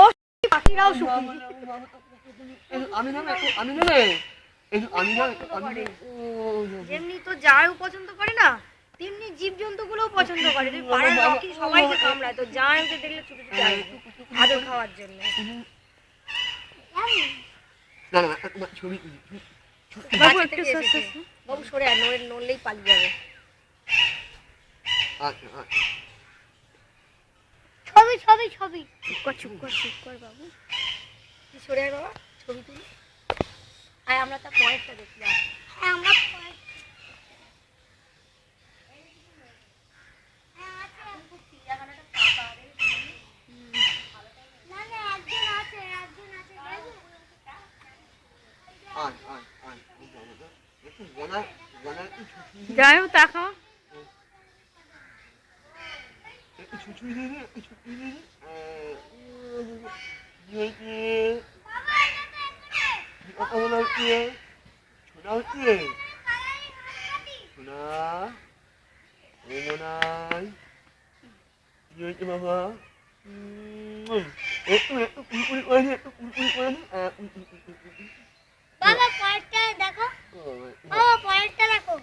ও পাখিরাও সুখী। যেমনি তো যাও পছন্দ করে না, তেমনি জীবজন্তু গুলোও পছন্দ করে। পাড়ার রকি সবাইকে কামড়ায়, তো জায়ান্টকে দেখলে ছুটে ছুটে আসবে আদর খাওয়ার জন্য। বাবু সরে আর নড়লেই পালিয়ে যাবে। ছবি ছবি ছবি চুপ কর বাবু, তুই সরে আয় বাবা, ছবি তুলি। আর আমরা তার পরেরটা দেখলাম। হ্যাঁ আমরা যাই হোক তাকাও। বাবা বাবা পরেরটা দেখো, বাবা পরেরটা দেখো।